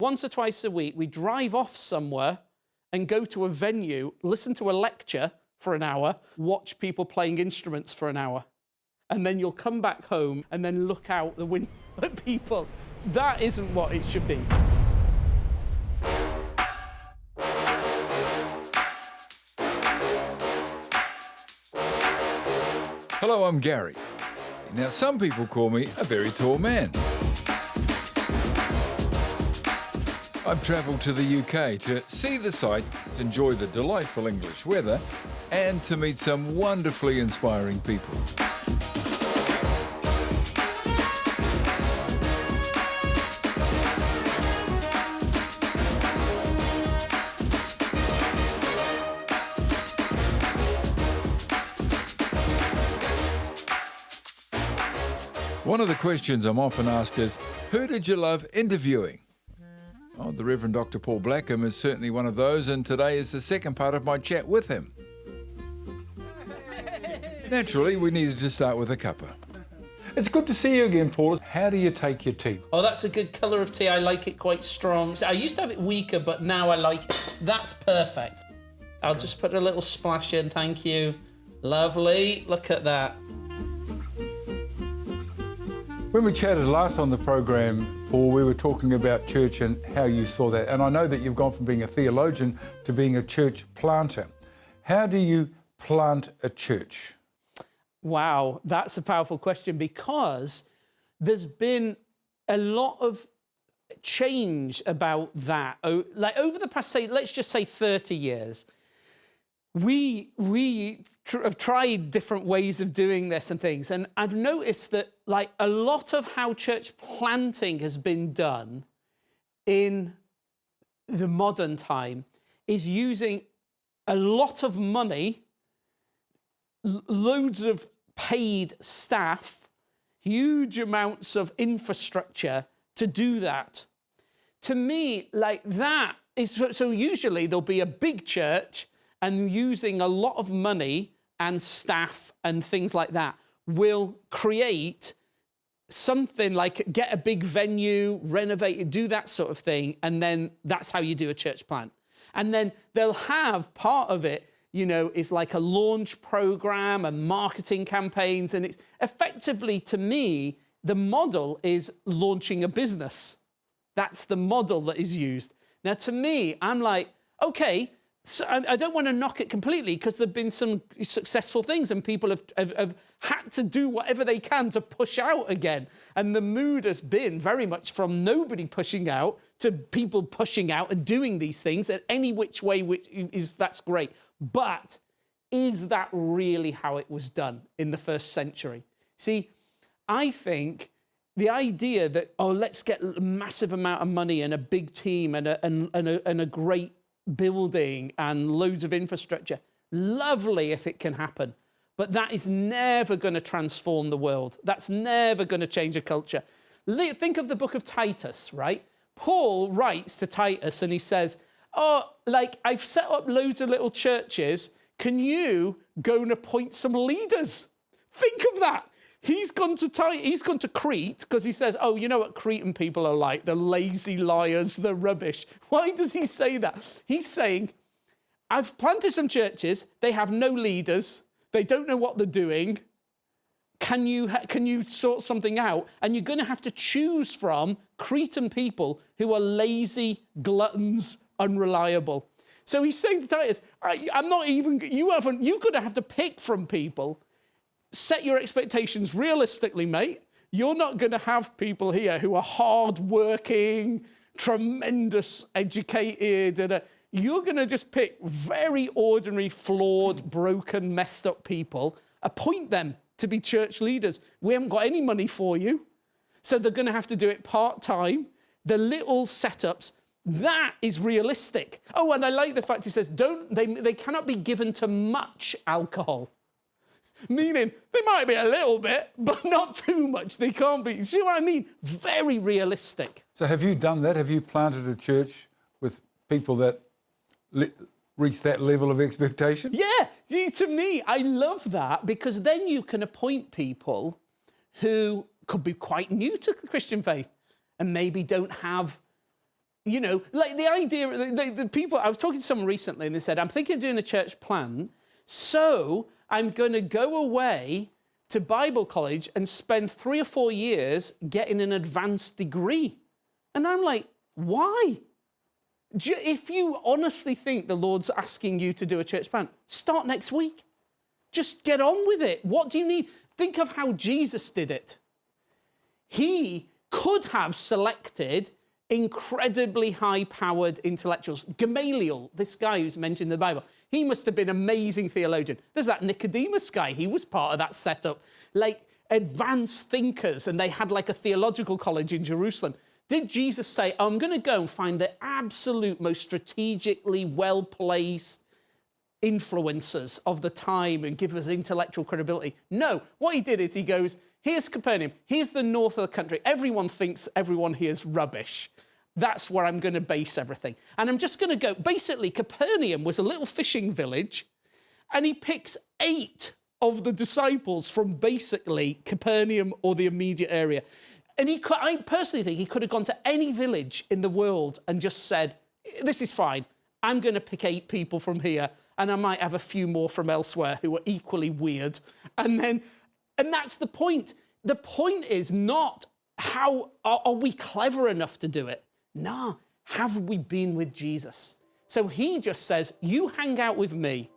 Once or twice a week, we drive off somewhere and go to a venue, listen to a lecture for an hour, watch people playing instruments for an hour. And then you'll come back home and then look out the window at people. That isn't what it should be. Hello, I'm Gary. Now, some people call me a very tall man. I've travelled to the UK to see the sights, to enjoy the delightful English weather, and to meet some wonderfully inspiring people. One of the questions I'm often asked is, who did you love interviewing? Oh, the Reverend Dr. Paul Blackham is certainly one of those, and today is the second part of my chat with him. Naturally, we needed to start with a cuppa. It's good to see you again, Paul. How do you take your tea? Oh, that's a good colour of tea. I like it quite strong. So I used to have it weaker, but now I like it. That's perfect. I'll just put a little splash in, thank you. Lovely, look at that. When we chatted last on the program, Paul, we were talking about church and how you saw that. And I know that you've gone from being a theologian to being a church planter. How do you plant a church? Wow, that's a powerful question, because there's been a lot of change about that. Like over the past, let's just say 30 years, we have tried different ways of doing this and things. And I've noticed that like a lot of how church planting has been done in the modern time is using a lot of money, loads of paid staff, huge amounts of infrastructure to do that. To me, like that is, so usually there'll be a big church and using a lot of money and staff and things like that will create something like get a big venue, renovate it, do that sort of thing, and then that's how you do a church plant. And then they'll have part of it, you know, is like a launch program and marketing campaigns, and it's effectively, to me, the model is launching a business. That's the model that is used. Now, to me, I'm like, okay, so I don't want to knock it completely, because there have been some successful things and people have had to do whatever they can to push out again. And the mood has been very much from nobody pushing out to people pushing out and doing these things at any which way, that's great. But is that really how it was done in the first century? See, I think the idea that, oh, let's get a massive amount of money and a big team and a great building and loads of infrastructure, lovely if it can happen, but that is never going to transform the world. That's never going to change a culture. Think of the book of Titus, right? Paul writes to Titus and he says, oh, like, I've set up loads of little churches. Can you go and appoint some leaders? Think of that. He's gone to Crete because he says, oh, you know what Cretan people are like, the lazy liars, the rubbish. Why does he say that? He's saying, I've planted some churches, they have no leaders, they don't know what they're doing. Can you sort something out? And you're going to have to choose from Cretan people who are lazy, gluttons, unreliable. So he's saying to Titus, you're going to have to pick from people. Set your expectations realistically, mate. You're not going to have people here who are hard-working, tremendous educated, and you're going to just pick very ordinary, flawed, broken, messed up people, appoint them to be church leaders. We haven't got any money for you. So they're going to have to do it part-time. The little setups, that is realistic. Oh, and I like the fact he says, they cannot be given to much alcohol. Meaning, they might be a little bit, but not too much. They can't be. See what I mean? Very realistic. So have you done that? Have you planted a church with people that reach that level of expectation? Yeah. See, to me, I love that, because then you can appoint people who could be quite new to the Christian faith and maybe don't have You know, like the idea, the people, I was talking to someone recently and they said, I'm thinking of doing a church plant, so I'm going to go away to Bible college and spend 3 or 4 years getting an advanced degree. And I'm like, why? If you honestly think the Lord's asking you to do a church plant, start next week. Just get on with it. What do you need? Think of how Jesus did it. He could have selected incredibly high-powered intellectuals. Gamaliel, this guy who's mentioned in the Bible, he must have been an amazing theologian. There's that Nicodemus guy. He was part of that setup. Like advanced thinkers, and they had like a theological college in Jerusalem. Did Jesus say, I'm going to go and find the absolute most strategically well-placed influencers of the time and give us intellectual credibility? No. What he did is he goes, here's Capernaum, here's the north of the country. Everyone thinks everyone here is rubbish. That's where I'm going to base everything. And I'm just going to go, basically, Capernaum was a little fishing village, and he picks 8 of the disciples from basically Capernaum or the immediate area. And I personally think he could have gone to any village in the world and just said, this is fine. I'm going to pick 8 people from here, and I might have a few more from elsewhere who are equally weird. And that's the point. The point is not how are we clever enough to do it? No, have we been with Jesus? So he just says, you hang out with me,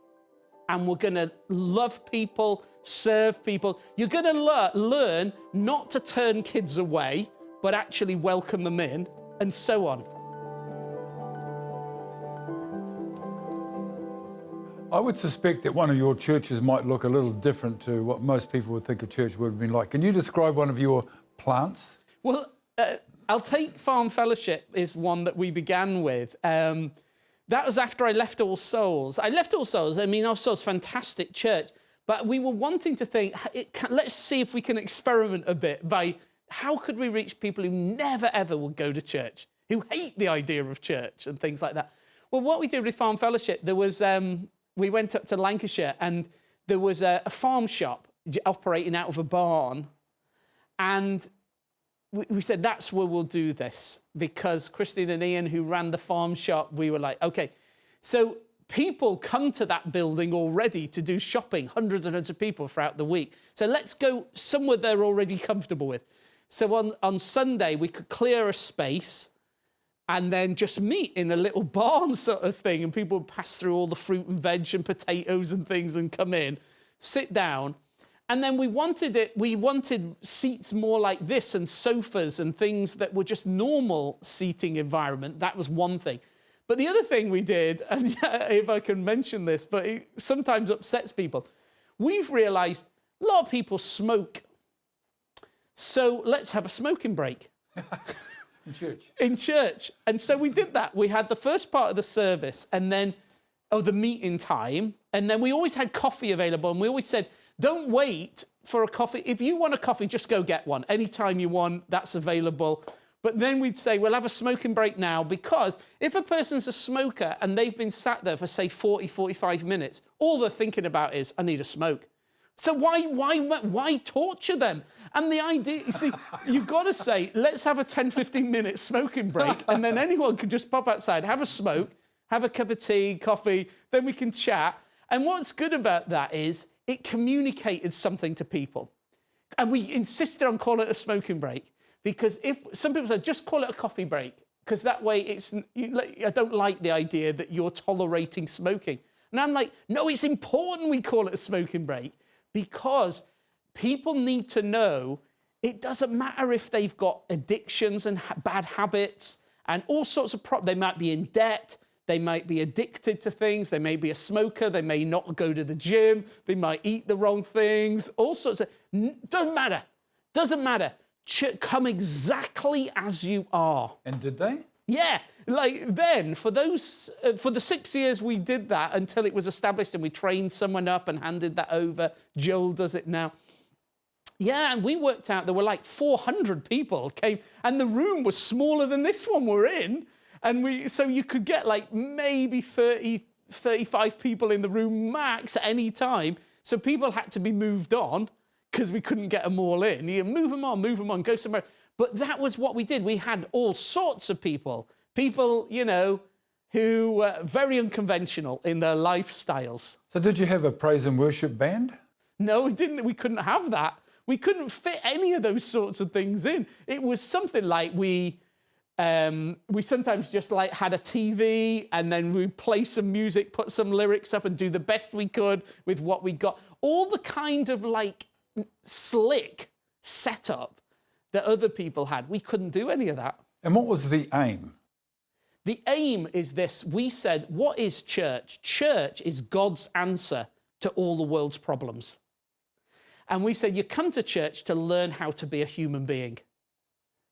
and we're going to love people, serve people. You're going to learn not to turn kids away, but actually welcome them in, and so on. I would suspect that one of your churches might look a little different to what most people would think a church would have been like. Can you describe one of your plants? Well, I'll take Farm Fellowship is one that we began with. That was after I left All Souls. I left All Souls. I mean, All Souls, fantastic church. But we were wanting to think, let's see if we can experiment a bit by how could we reach people who never, ever would go to church, who hate the idea of church and things like that. Well, what we did with Farm Fellowship, there was... we went up to Lancashire, and there was a farm shop operating out of a barn. And we said, that's where we'll do this. Because Christine and Ian, who ran the farm shop, we were like, OK. So people come to that building already to do shopping, hundreds and hundreds of people throughout the week. So let's go somewhere they're already comfortable with. So on Sunday, we could clear a space and then just meet in a little barn sort of thing, and people would pass through all the fruit and veg and potatoes and things and come in, sit down. And then we wanted seats more like this and sofas and things that were just normal seating environment. That was one thing. But the other thing we did, and if I can mention this, but it sometimes upsets people, we've realised a lot of people smoke. So let's have a smoking break. In church. And so we did that. We had the first part of the service and then the meeting time. And then we always had coffee available. And we always said, don't wait for a coffee. If you want a coffee, just go get one. Anytime you want, that's available. But then we'd say, we'll have a smoking break now, because if a person's a smoker and they've been sat there for, say, 40, 45 minutes, all they're thinking about is, I need a smoke. So why torture them? And the idea, you see, you've got to say, let's have a 10, 15-minute smoking break, and then anyone can just pop outside, have a smoke, have a cup of tea, coffee, then we can chat. And what's good about that is it communicated something to people. And we insisted on calling it a smoking break, because if some people said, just call it a coffee break, because that way I don't like the idea that you're tolerating smoking. And I'm like, no, it's important we call it a smoking break, because people need to know it doesn't matter if they've got addictions and bad habits and all sorts of problems. They might be in debt. They might be addicted to things. They may be a smoker. They may not go to the gym. They might eat the wrong things. All sorts of... Doesn't matter. Doesn't matter. Come exactly as you are. And did they? Yeah. Like then, for the 6 years we did that until it was established and we trained someone up and handed that over. Joel does it now. Yeah, and we worked out there were like 400 people came, and the room was smaller than this one we're in. And so you could get like maybe 30, 35 people in the room max at any time. So people had to be moved on because we couldn't get them all in. You move them on, go somewhere. But that was what we did. We had all sorts of people. People, you know, who were very unconventional in their lifestyles. So did you have a praise and worship band? No, we didn't. We couldn't have that. We couldn't fit any of those sorts of things in. It was something like we sometimes just like had a TV and then we'd play some music, put some lyrics up and do the best we could with what we got. All the kind of like slick setup that other people had. We couldn't do any of that. And what was the aim? The aim is this. We said, what is church? Church is God's answer to all the world's problems. And we said, you come to church to learn how to be a human being.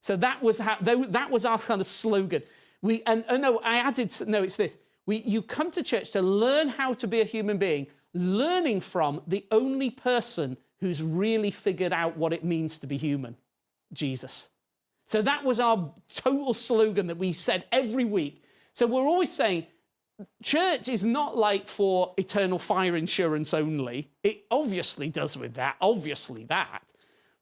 So that was our kind of slogan. It's this. You come to church to learn how to be a human being, learning from the only person who's really figured out what it means to be human, Jesus. So that was our total slogan that we said every week. So we're always saying, church is not like for eternal fire insurance only. It obviously does with that, obviously that.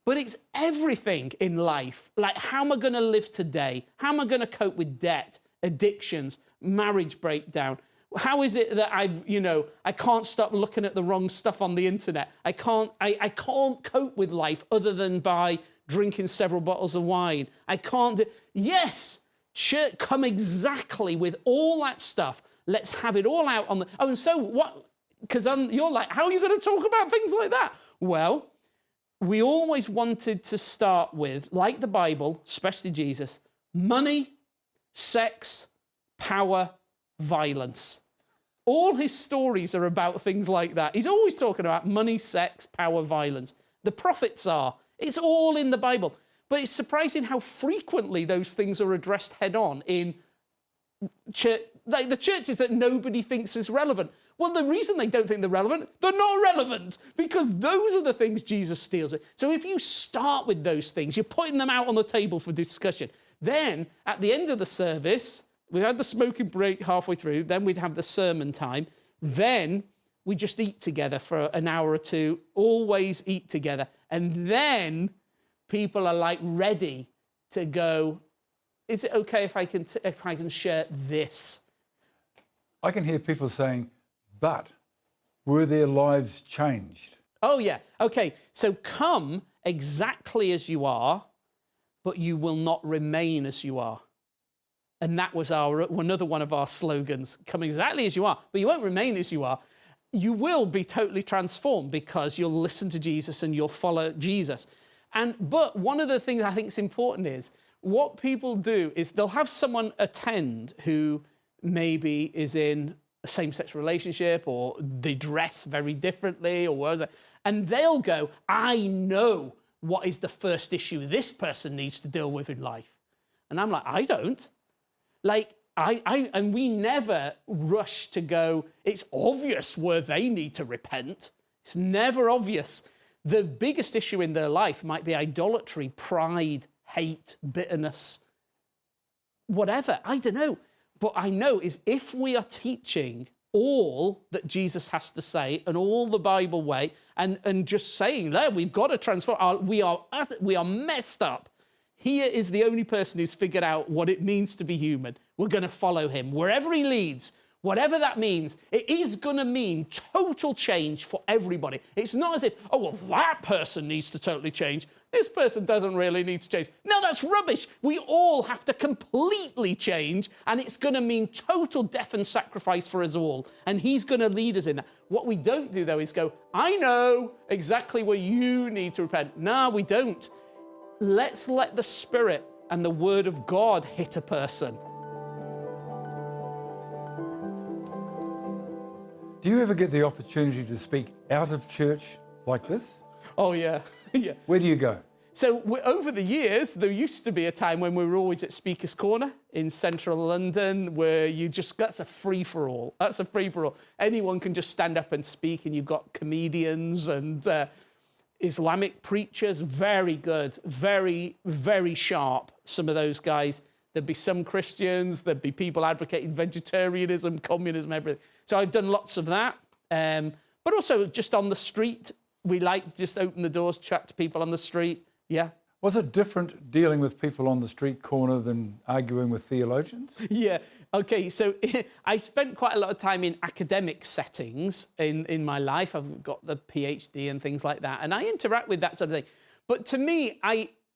But it's everything in life. Like, how am I going to live today? How am I going to cope with debt, addictions, marriage breakdown? How is it that I can't stop looking at the wrong stuff on the internet? I can't cope with life other than by drinking several bottles of wine. I can't do... Yes, church, come exactly with all that stuff. Let's have it all out on the... Oh, and so what? Because you're like, how are you going to talk about things like that? Well, we always wanted to start with, like the Bible, especially Jesus, money, sex, power, violence. All his stories are about things like that. He's always talking about money, sex, power, violence. The prophets are. It's all in the Bible. But it's surprising how frequently those things are addressed head-on in church, like the churches that nobody thinks is relevant. Well, the reason they don't think they're relevant, they're not relevant, because those are the things Jesus deals with. So if you start with those things, you're putting them out on the table for discussion. Then, at the end of the service, we had the smoking break halfway through, then we'd have the sermon time, then we just eat together for an hour or two, always eat together. And then people are like ready to go, is it okay if I can share this? I can hear people saying, but were their lives changed? Oh, yeah. Okay, so come exactly as you are, but you will not remain as you are. And that was another one of our slogans. Come exactly as you are, but you won't remain as you are. You will be totally transformed because you'll listen to Jesus and you'll follow Jesus. But one of the things I think is important is what people do is they'll have someone attend who maybe is in a same-sex relationship or they dress very differently or whatever, and they'll go, I know what is the first issue this person needs to deal with in life. And I'm like, I don't. Like, and we never rush to go, it's obvious where they need to repent. It's never obvious. The biggest issue in their life might be idolatry, pride, hate, bitterness, whatever. I don't know. But I know is if we are teaching all that Jesus has to say and all the Bible way and just saying that we've got to transform, we are messed up. Here is the only person who's figured out what it means to be human. We're going to follow him. Wherever he leads, whatever that means, it is going to mean total change for everybody. It's not as if, oh, well, that person needs to totally change. This person doesn't really need to change. No, that's rubbish. We all have to completely change, and it's going to mean total death and sacrifice for us all. And he's going to lead us in that. What we don't do, though, is go, I know exactly where you need to repent. No, we don't. Let's let the Spirit and the Word of God hit a person. Do you ever get the opportunity to speak out of church like this? Oh, yeah. Yeah. Where do you go? So over the years, there used to be a time when we were always at Speaker's Corner in central London where that's a free-for-all. That's a free-for-all. Anyone can just stand up and speak, and you've got comedians and Islamic preachers, very good, very, very sharp, some of those guys. There'd be some Christians, there'd be people advocating vegetarianism, communism, everything. So I've done lots of that. But also just on the street, we like just open the doors, chat to people on the street. Yeah. Was it different dealing with people on the street corner than arguing with theologians? Yeah. Okay. So I spent quite a lot of time in academic settings in my life. I've got the PhD and things like that, and I interact with that sort of thing. But to me,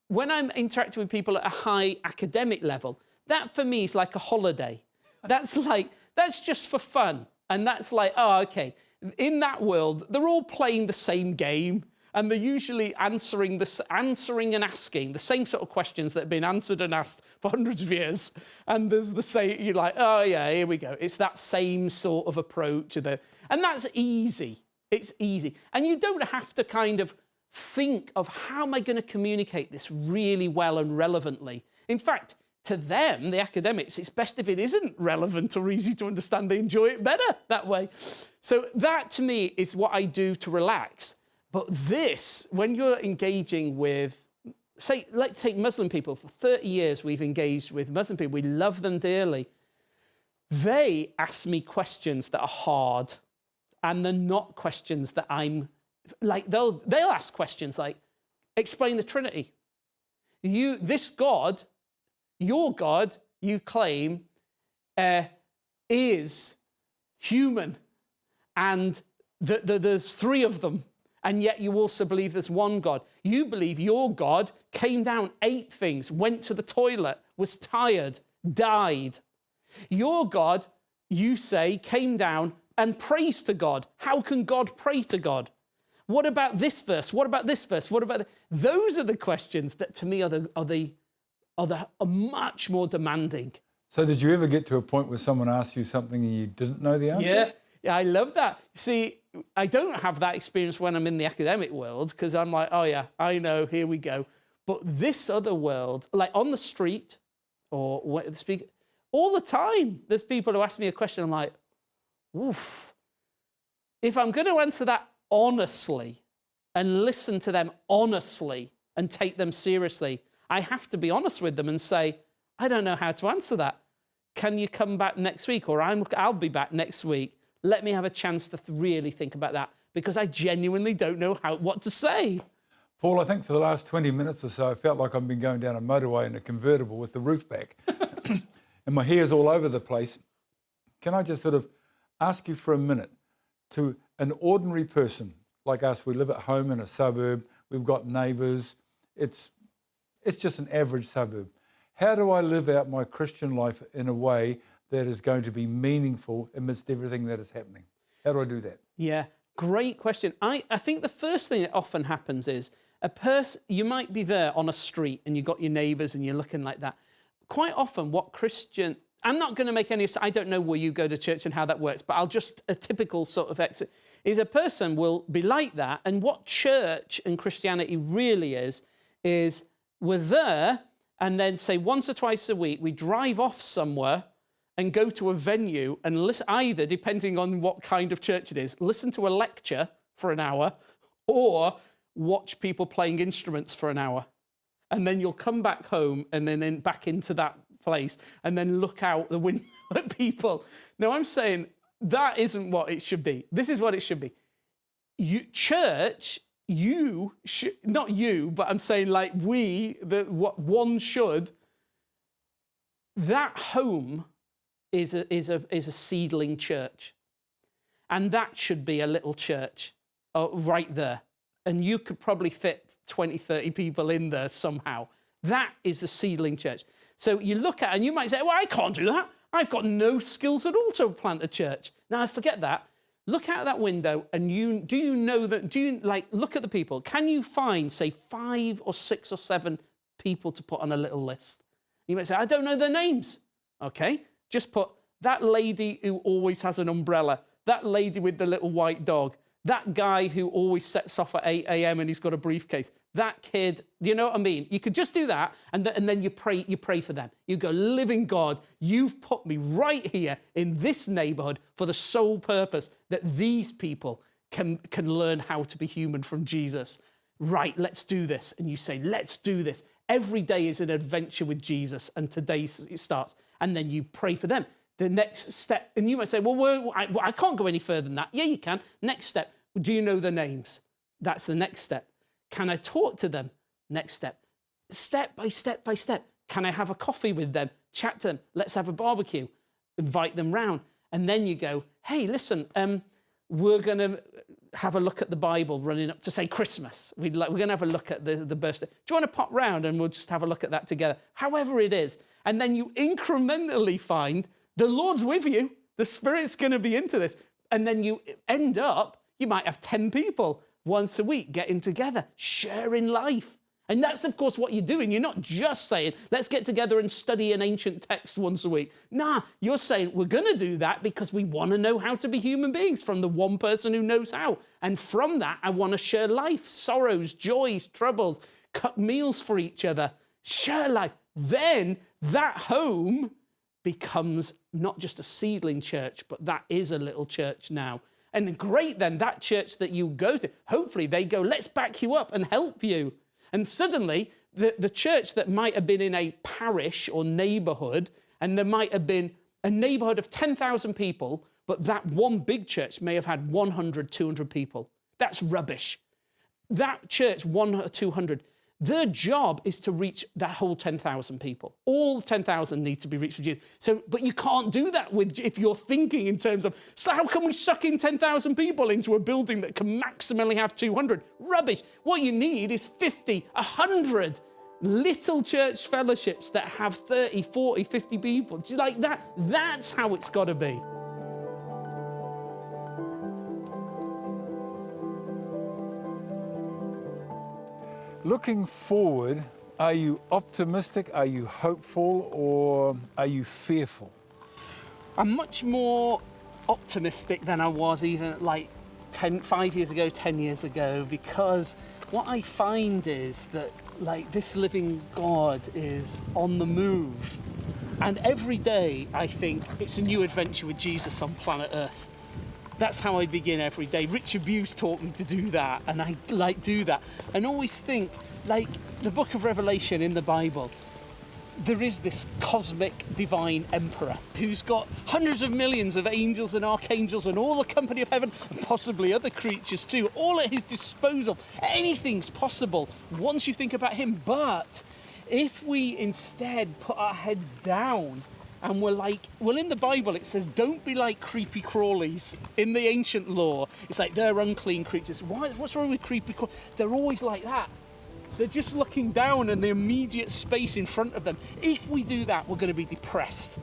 when I'm interacting with people at a high academic level, that for me is like a holiday. That's just for fun, and that's like, oh, okay. In that world, they're all playing the same game. And they're usually answering and asking the same sort of questions that have been answered and asked for hundreds of years. And there's you're like, oh yeah, here we go. It's that same sort of approach. And that's easy. It's easy. And you don't have to kind of think of how am I going to communicate this really well and relevantly. In fact, to them, the academics, it's best if it isn't relevant or easy to understand. They enjoy it better that way. So that to me is what I do to relax. But this, when you're engaging with, say, let's take Muslim people. For 30 years, we've engaged with Muslim people. We love them dearly. They ask me questions that are hard, and they're not questions that I'm, like, they'll ask questions like, explain the Trinity. This God, your God, you claim, is human, and there's three of them. And yet you also believe there's one God. You believe your God came down, ate things, went to the toilet, was tired, died. Your God, you say, came down and prays to God. How can God pray to God? What about this verse? What about this verse? What about those are the questions that to me are much more demanding. So did you ever get to a point where someone asked you something and you didn't know the answer? Yeah, I love that. See, I don't have that experience when I'm in the academic world because I'm like, oh yeah, I know, here we go. But this other world, like on the street or speak, all the time, there's people who ask me a question. I'm like, oof. If I'm going to answer that honestly and listen to them honestly and take them seriously, I have to be honest with them and say, I don't know how to answer that. Can you come back next week? Or I'll be back next week. Let me have a chance to really think about that because I genuinely don't know what to say. Paul, I think for the last 20 minutes or so, I felt like I've been going down a motorway in a convertible with the roof back and my hair's all over the place. Can I just sort of ask you for a minute to an ordinary person like us, we live at home in a suburb, we've got neighbours, it's just an average suburb. How do I live out my Christian life in a way that is going to be meaningful amidst everything that is happening? How do I do that? Yeah, great question. I think the first thing that often happens is you might be there on a street and you've got your neighbours and you're looking like that. Quite often I'm not going to make any, I don't know where you go to church and how that works, but a typical sort of exit is a person will be like that. And what church and Christianity really is we're there and then say once or twice a week, we drive off somewhere and go to a venue and listen, either, depending on what kind of church it is, listen to a lecture for an hour or watch people playing instruments for an hour. And then you'll come back home and then back into that place and then look out the window at people. Now, I'm saying that isn't what it should be. This is what it should be. Church, you should, not you, but I'm saying like what one should, that home is a seedling church. And that should be a little church right there. And you could probably fit 20, 30 people in there somehow. That is a seedling church. So you look at it and you might say, well, I can't do that. I've got no skills at all to plant a church. Now, forget that. Look out that window and look at the people. Can you find, say, 5 or 6 or 7 people to put on a little list? You might say, I don't know their names. Okay, just put that lady who always has an umbrella, that lady with the little white dog, that guy who always sets off at 8 a.m. and he's got a briefcase, that kid, do you know what I mean? You could just do that and then you pray for them. You go, living God, you've put me right here in this neighborhood for the sole purpose that these people can learn how to be human from Jesus. Right, let's do this. And you say, let's do this. Every day is an adventure with Jesus and today it starts. And then you pray for them. The next step, and you might say, well, I can't go any further than that. Yeah, you can. Next step, do you know their names? That's the next step. Can I talk to them? Next step. step by step by step. Can I have a coffee with them? Chat to them. Let's have a barbecue. Invite them round. And then you go, hey, listen, we're going to have a look at the Bible running up to, say, Christmas. We're going to have a look at the birthday. Do you want to pop round and we'll just have a look at that together? However it is. And then you incrementally find the Lord's with you. The Spirit's going to be into this. And then you end up, you might have 10 people once a week getting together, sharing life. And that's, of course, what you're doing. You're not just saying, let's get together and study an ancient text once a week. Nah, you're saying, we're going to do that because we want to know how to be human beings from the one person who knows how. And from that, I want to share life, sorrows, joys, troubles, cook meals for each other, share life. Then that home becomes not just a seedling church, but that is a little church now. And great, then, that church that you go to, hopefully they go, let's back you up and help you. And suddenly, the church that might have been in a parish or neighbourhood, and there might have been a neighbourhood of 10,000 people, but that one big church may have had 100, 200 people. That's rubbish. That church, 100 or 200, their job is to reach that whole 10,000 people. All 10,000 need to be reached with Jesus. So, but you can't do that if you're thinking in terms of, so how can we suck in 10,000 people into a building that can maximally have 200? Rubbish. What you need is 50, 100 little church fellowships that have 30, 40, 50 people. Just like that. That's how it's got to be. Looking forward, are you optimistic, are you hopeful, or are you fearful? I'm much more optimistic than I was even like 5 years ago, 10 years ago, because what I find is that like this living God is on the move. And every day I think it's a new adventure with Jesus on planet Earth. That's how I begin every day. Richard Buse taught me to do that, and I do that. And always think, like the book of Revelation in the Bible, there is this cosmic divine emperor who's got hundreds of millions of angels and archangels and all the company of heaven, and possibly other creatures too, all at his disposal. Anything's possible once you think about him. But if we instead put our heads down, and we're like, well, in the Bible, it says, don't be like creepy crawlies. In the ancient law, it's like, they're unclean creatures. What's wrong with creepy crawlies? They're always like that. They're just looking down in the immediate space in front of them. If we do that, we're going to be depressed.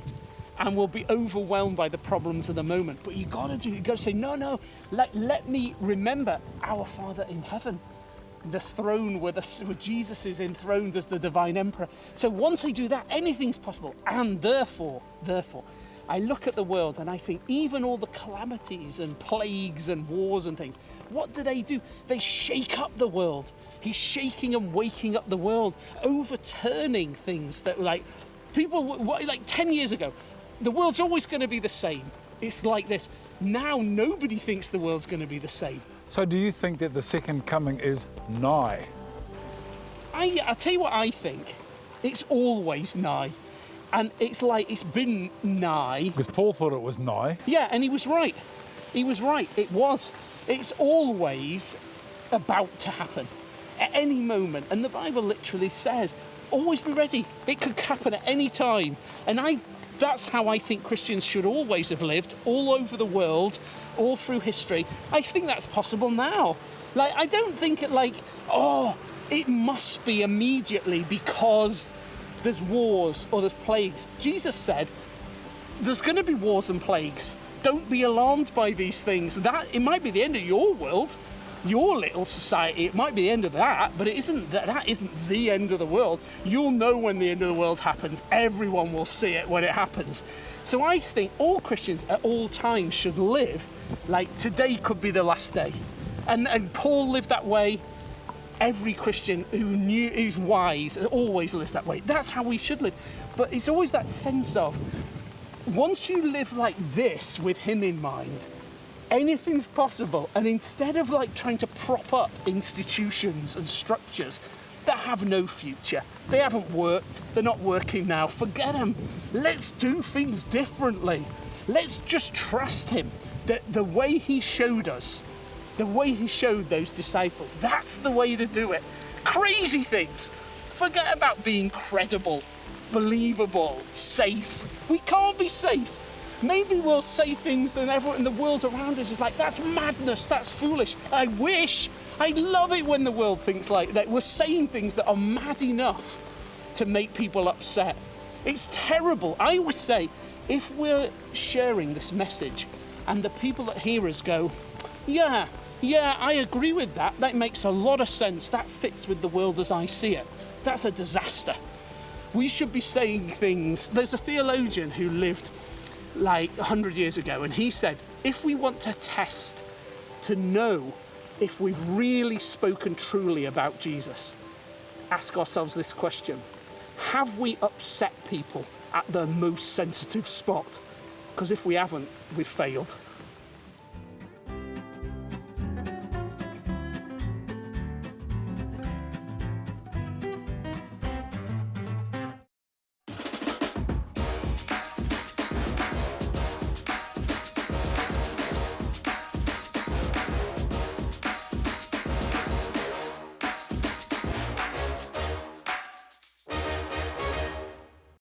And we'll be overwhelmed by the problems of the moment. But you've got to say, no, let me remember our Father in heaven. The throne where Jesus is enthroned as the divine emperor. So once I do that, anything's possible. And therefore, I look at the world and I think even all the calamities and plagues and wars and things, what do? They shake up the world. He's shaking and waking up the world, overturning things that like people, like 10 years ago, the world's always going to be the same. It's like this. Now nobody thinks the world's going to be the same. So do you think that the second coming is nigh? I'll tell you what I think. It's always nigh. And it's like it's been nigh. Because Paul thought it was nigh. Yeah, and he was right. He was right. It was. It's always about to happen at any moment. And the Bible literally says, always be ready. It could happen at any time. And that's how I think Christians should always have lived, all over the world, all through history. I think that's possible now. Like, I don't think it like, it must be immediately because there's wars or there's plagues. Jesus said, there's going to be wars and plagues. Don't be alarmed by these things. It might be the end of your world, your little society. It might be the end of that, but it isn't. That isn't the end of the world. You'll know when the end of the world happens. Everyone will see it when it happens. So I think all Christians at all times should live like today could be the last day. And Paul lived that way. Every Christian who's wise always lives that way. That's how we should live. But it's always that sense of, once you live like this with him in mind, anything's possible. And instead of like trying to prop up institutions and structures that have no future, they haven't worked, they're not working now, forget them. Let's do things differently. Let's just trust him that the way he showed us, the way he showed those disciples, that's the way to do it. Crazy things. Forget about being credible, believable, safe. We can't be safe. Maybe we'll say things that everyone in the world around us is like, that's madness, that's foolish. I love it when the world thinks like that. We're saying things that are mad enough to make people upset. It's terrible. I always say, if we're sharing this message and the people that hear us go, yeah, I agree with that. That makes a lot of sense. That fits with the world as I see it. That's a disaster. We should be saying things. There's a theologian who lived like 100 years ago, and he said, if we want to test to know if we've really spoken truly about Jesus, ask ourselves this question: have we upset people at the most sensitive spot? Because if we haven't, we've failed.